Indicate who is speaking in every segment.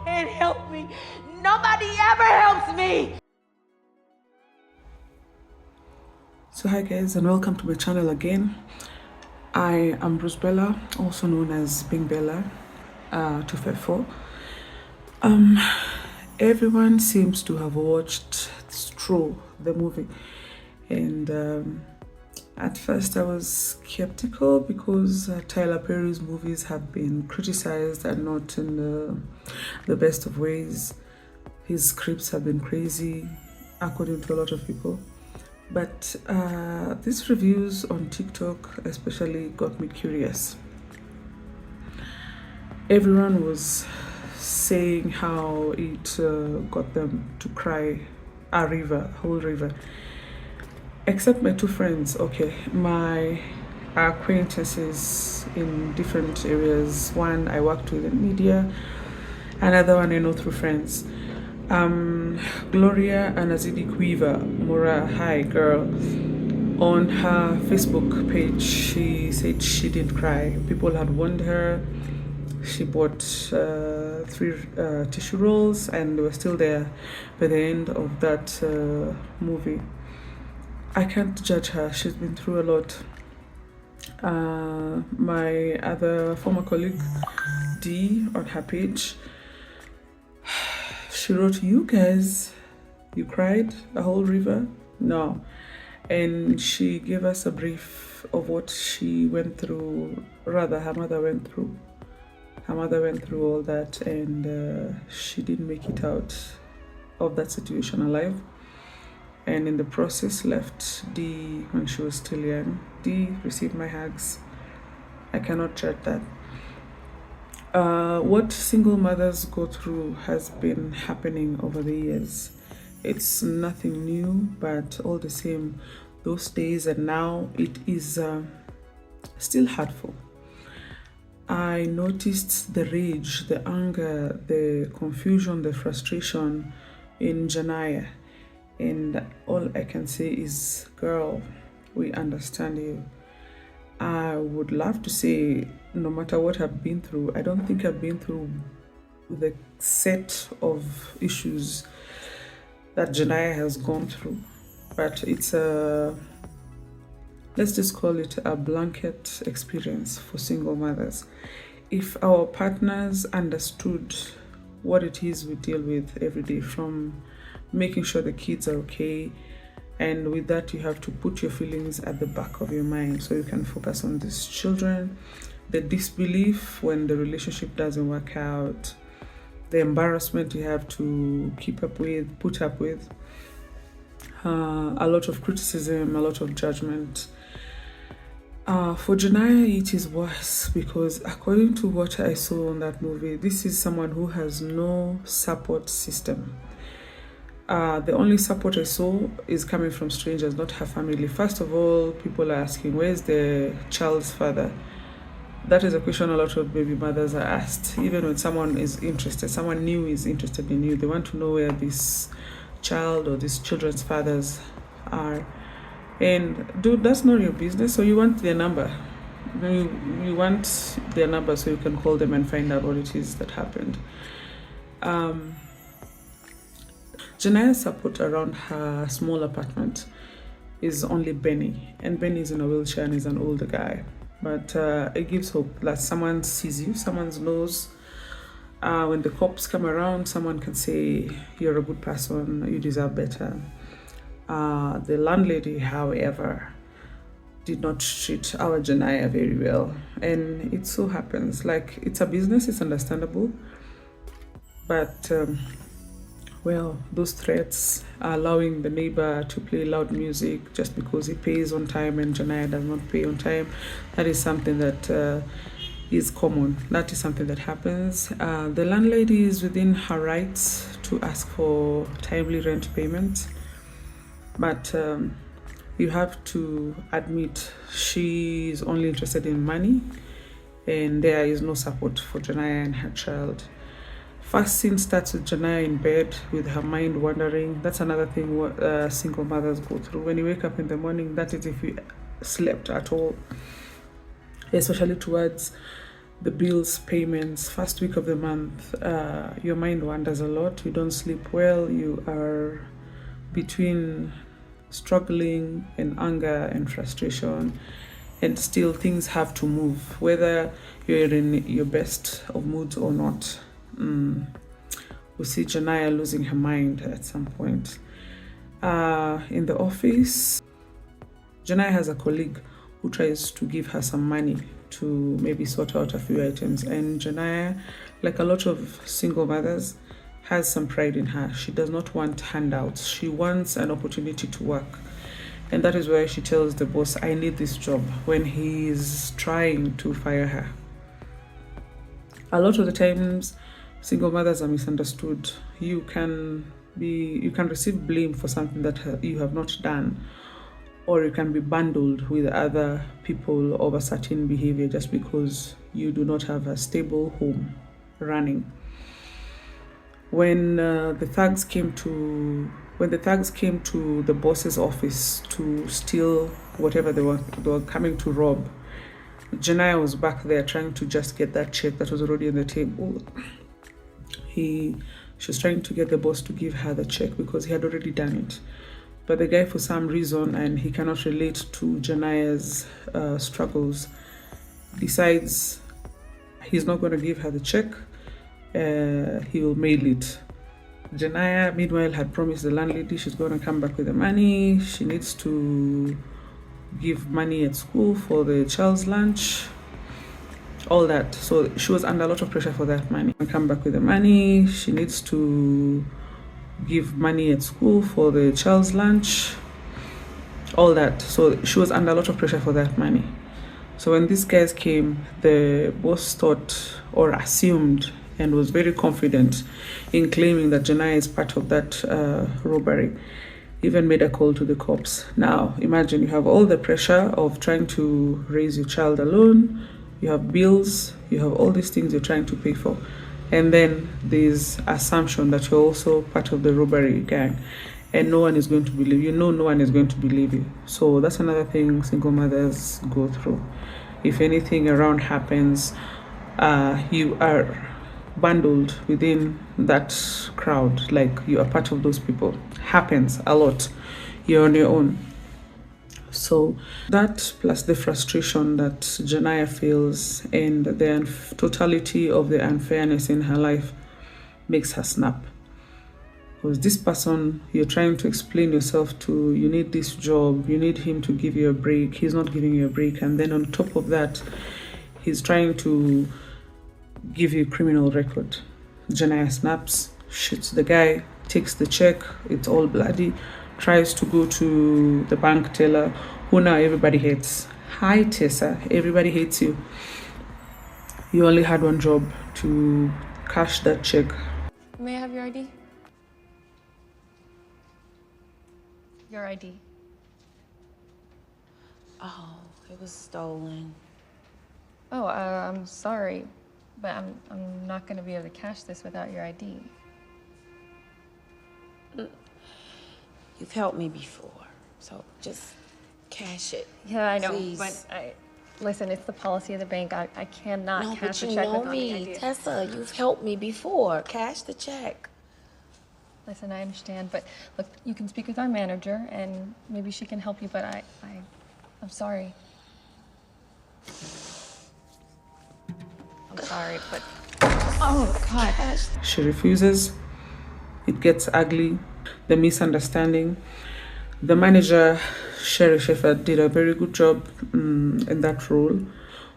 Speaker 1: can't help me. Nobody ever helps me.
Speaker 2: So hi guys, and welcome to my channel again. I am Bruce Bella, also known as Bing Bella 254. Everyone seems to have watched Stroll, the movie, and at first I was skeptical because Tyler Perry's movies have been criticized and not in the best of ways. His scripts have been crazy, according to a lot of people. But these reviews on TikTok especially got me curious. Everyone was saying how it got them to cry a whole river. Except my two friends, okay, my acquaintances in different areas. One I worked with in media, another one I know through friends. Gloria Anazidi Quiver, Mora, hi girl. On her Facebook page, she said she didn't cry. People had warned her. She bought 3 tissue rolls and they were still there by the end of that movie. I can't judge her. She's been through a lot. My other former colleague, D, on her page, she wrote, "You guys, you cried a whole river?" No. And she gave us a brief of what she went through, rather her mother went through. Her mother went through all that, and she didn't make it out of that situation alive. And in the process left D when she was still young. D received my hugs. I cannot judge that. What single mothers go through has been happening over the years. It's nothing new, but all the same, those days and now, it is still hurtful. I noticed the rage, the anger, the confusion, the frustration in Janaya. And all I can say is, girl, we understand you. I would love to say, no matter what I've been through, I don't think I've been through the set of issues that Janaya has gone through. But it's let's just call it a blanket experience for single mothers. If our partners understood what it is we deal with every day, from making sure the kids are okay, and with that you have to put your feelings at the back of your mind so you can focus on these children, the disbelief when the relationship doesn't work out, the embarrassment you have to put up with, a lot of criticism, a lot of judgment. For Janaya, it is worse because according to what I saw in that movie, this is someone who has no support system. The only support I saw is coming from strangers, not her family. First of all, people are asking, where's the child's father? That is a question a lot of baby mothers are asked. Even when someone is interested, someone new is interested in you, they want to know where this child or these children's fathers are. And dude, that's not your business. So you want their number. You want their number so you can call them and find out what it is that happened. Janaya's support around her small apartment is only Benny, and Benny is in a wheelchair and is an older guy. But it gives hope that someone sees you, someone knows. When the cops come around, someone can say, you're a good person, you deserve better. The landlady, however, did not treat our Janaya very well. And it so happens, like, it's a business, it's understandable. But well, those threats are allowing the neighbor to play loud music just because he pays on time and Janaya does not pay on time. That is something that is common. That is something that happens. The landlady is within her rights to ask for timely rent payment, but you have to admit she is only interested in money, and there is no support for Janaya and her child. First scene starts with Janaya in bed with her mind wandering. That's another thing what single mothers go through. When you wake up in the morning, that is if you slept at all, especially towards the bills, payments, first week of the month, your mind wanders a lot. You don't sleep well. You are between struggling and anger and frustration, and still things have to move, whether you're in your best of moods or not. We see Janaya losing her mind at some point. In the office, Janaya has a colleague who tries to give her some money to maybe sort out a few items. And Janaya, like a lot of single mothers, has some pride in her. She does not want handouts. She wants an opportunity to work. And that is why she tells the boss, I need this job, when he is trying to fire her. A lot of the times, single mothers are misunderstood. You can receive blame for something that you have not done, or you can be bundled with other people over certain behavior just because you do not have a stable home running. When the thugs came to the boss's office to steal whatever they were coming to rob, Janaya was back there trying to just get that check that was already on the table. She was trying to get the boss to give her the check because he had already done it. But the guy, for some reason, and he cannot relate to Janaya's struggles, decides he's not going to give her the check. He will mail it. Janaya, meanwhile, had promised the landlady she's going to come back with the money. She needs to give money at school for the child's lunch, all that. So she was under a lot of pressure for that money. Come back with the money. She needs to give money at school for the child's lunch, all that. So she was under a lot of pressure for that money. So when these guys came, the boss thought or assumed and was very confident in claiming that Janaya is part of that robbery. Even made a call to the cops. Now imagine you have all the pressure of trying to raise your child alone, you have bills, you have all these things you're trying to pay for, and then there's assumption that you're also part of the robbery gang, and no one is going to believe you. No one is going to believe you. So that's another thing single mothers go through. If anything around happens, you are bundled within that crowd, like you are part of those people. Happens a lot. You're on your own. So that, plus the frustration that Janaya feels and the totality of the unfairness in her life, makes her snap. Because this person you're trying to explain yourself to, you need this job, you need him to give you a break, he's not giving you a break, and then on top of that, he's trying to give you a criminal record. Janaya snaps, shoots the guy, takes the check, it's all bloody, tries to go to the bank teller, who now everybody hates. Hi Tessa, everybody hates you. You only had one job, to cash that check.
Speaker 3: May I have your ID? Your ID.
Speaker 1: Oh, it was stolen.
Speaker 3: Oh, I'm sorry, but I'm not going to be able to cash this without your ID.
Speaker 1: You've helped me before, so just cash it.
Speaker 3: Yeah, I know,
Speaker 1: Please.
Speaker 3: but listen, it's the policy of the bank. I cannot
Speaker 1: No,
Speaker 3: cash
Speaker 1: but
Speaker 3: a
Speaker 1: you
Speaker 3: check
Speaker 1: know
Speaker 3: without the
Speaker 1: me,
Speaker 3: ID.
Speaker 1: Tessa. You've helped me before. Cash the check.
Speaker 3: Listen, I understand, but look, you can speak with our manager, and maybe she can help you. But I'm sorry. I'm sorry, but oh God.
Speaker 2: She refuses. It gets ugly. The misunderstanding. The manager, Sherry Shepherd, did a very good job in that role.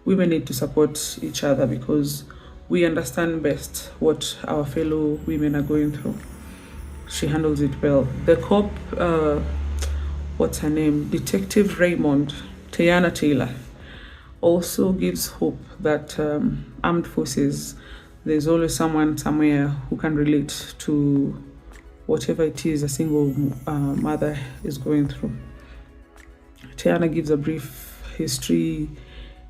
Speaker 2: Women need to support each other because we understand best what our fellow women are going through. She handles it well. The cop, what's her name? Detective Raymond, Tayana Taylor, also gives hope that armed forces, there's always someone somewhere who can relate to whatever it is a single mother is going through. Tiana gives a brief history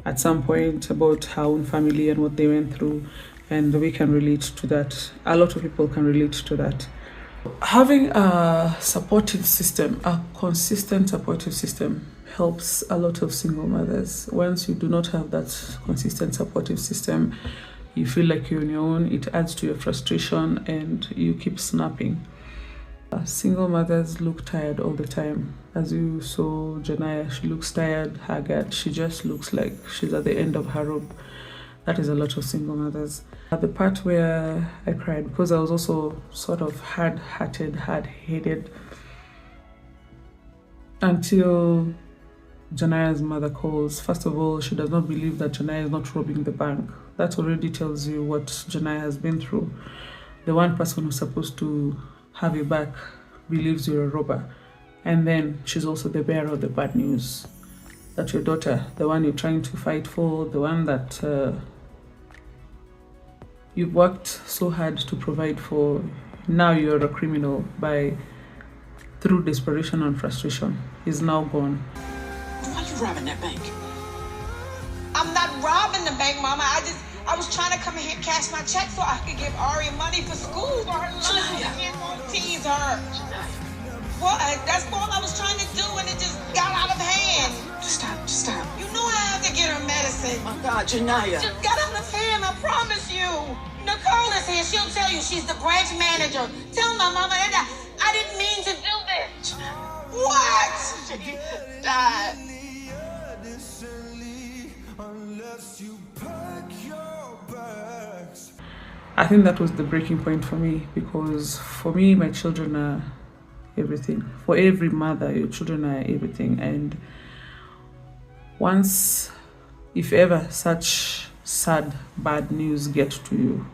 Speaker 2: at some point about her own family and what they went through, and we can relate to that. A lot of people can relate to that. Having a supportive system, a consistent supportive system, helps a lot of single mothers. Once you do not have that consistent supportive system, you feel like you're on your own, it adds to your frustration and you keep snapping. Single mothers look tired all the time. As you saw Janaya, she looks tired, haggard. She just looks like she's at the end of her rope. That is a lot of single mothers. At the part where I cried, because I was also sort of hard-hearted, hard-headed, until Janaya's mother calls. First of all, she does not believe that Janaya is not robbing the bank. That already tells you what Janaya has been through. The one person who's supposed to have you back believes you're a robber. And then she's also the bearer of the bad news. That your daughter, the one you're trying to fight for, the one that you've worked so hard to provide for, now you're a criminal through desperation and frustration, is now gone.
Speaker 4: Why are you robbing that bank?
Speaker 5: I'm not robbing the bank, Mama. I was trying to come in here and cash my check so I could give Ari money for school for her lunch. I didn't want to tease her. What? That's all I was trying to do, and it just got out of hand.
Speaker 4: Stop.
Speaker 5: You know I have to get her medicine.
Speaker 4: Oh my God, Janaya.
Speaker 5: Just got out of hand, I promise you. Nicole is here. She'll tell you she's the branch manager. Tell my mama that I didn't mean to do this. What?
Speaker 4: She died.
Speaker 2: I think that was the breaking point for me, because for me, my children are everything. For every mother, your children are everything. And once, if ever such sad, bad news gets to you,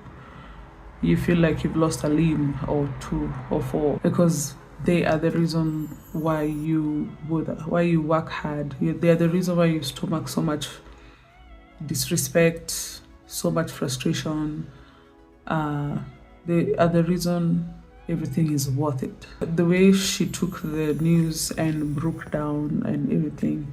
Speaker 2: you feel like you've lost a limb or two or four, because they are the reason why you work hard. They are the reason why you stomach so much disrespect, so much frustration. They are the reason everything is worth it. The way she took the news and broke down and everything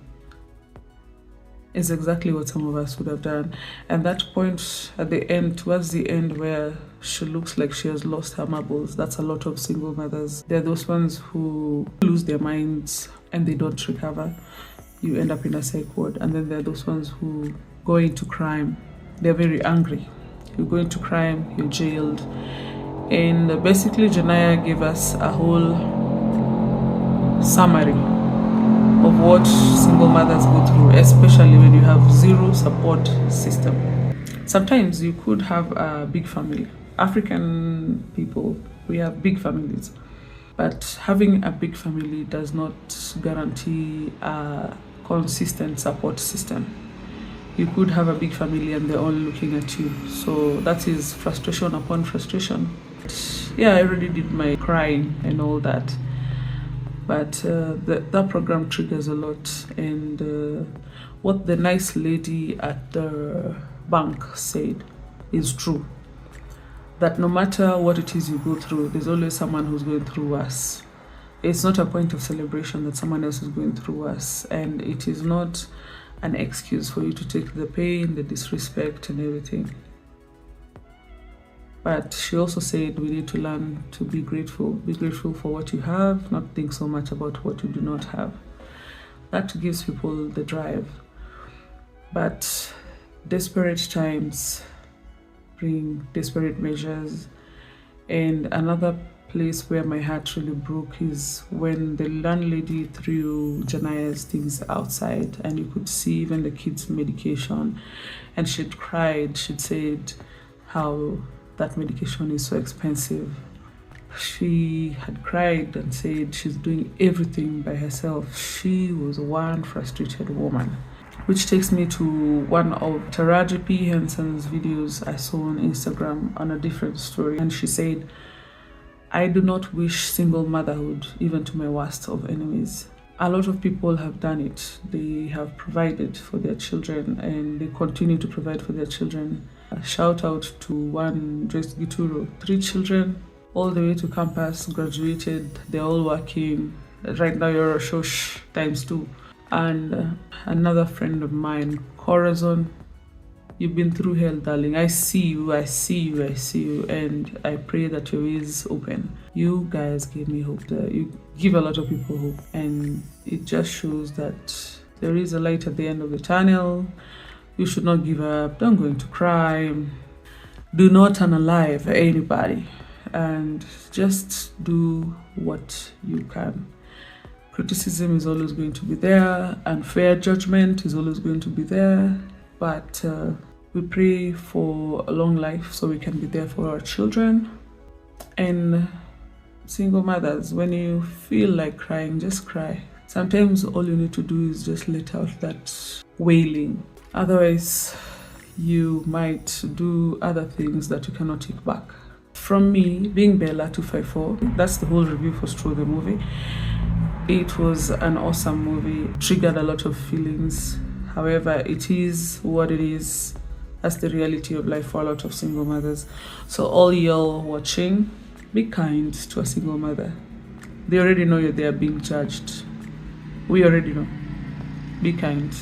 Speaker 2: is exactly what some of us would have done. And that point at the end, towards the end, where she looks like she has lost her marbles, that's a lot of single mothers. They're those ones who lose their minds and they don't recover. You end up in a psych ward. And then there are those ones who go into crime. They're very angry. You go into crime, you're jailed. And basically, Janaya gave us a whole summary of what single mothers go through, especially when you have zero support system. Sometimes you could have a big family. African people, we have big families. But having a big family does not guarantee a consistent support system. You could have a big family and they're all looking at you. So that is frustration upon frustration. Yeah, I already did my crying and all that. But that program triggers a lot. And what the nice lady at the bank said is true. That no matter what it is you go through, there's always someone who's going through worse. It's not a point of celebration that someone else is going through worse. And it is not an excuse for you to take the pain, the disrespect, and everything. But she also said we need to learn to be grateful. Be grateful for what you have, not think so much about what you do not have. That gives people the drive. But desperate times bring desperate measures. And another place where my heart really broke is when the landlady threw Janaya's things outside and you could see even the kids' medication. And she'd cried, she'd said how that medication is so expensive. She had cried and said she's doing everything by herself. She was one frustrated woman. Which takes me to one of Taraji P. Henson's videos I saw on Instagram on a different story. And she said, I do not wish single motherhood even to my worst of enemies. A lot of people have done it. They have provided for their children and they continue to provide for their children. A shout out to one Joyce Gituro, 3 children, all the way to campus, graduated, they're all working. Right now you're a shosh times 2. And another friend of mine, Corazon, You've been through hell, darling. I see you, I see you, I see you, and I pray that your ears open. You guys give me hope. You give a lot of people hope, and it just shows that there is a light at the end of the tunnel. You should not give up. Don't go into crime. Do not unalive anybody, and just do what you can. Criticism is always going to be there, unfair judgment is always going to be there, but we pray for a long life so we can be there for our children. And single mothers, when you feel like crying, just cry. Sometimes all you need to do is just let out that wailing. Otherwise, you might do other things that you cannot take back. From me, being Bella 254, that's the whole review for Stroh the movie. It was an awesome movie, triggered a lot of feelings. However, it is what it is. That's the reality of life for a lot of single mothers. So all y'all watching, be kind to a single mother. They already know they are being judged. We already know. Be kind.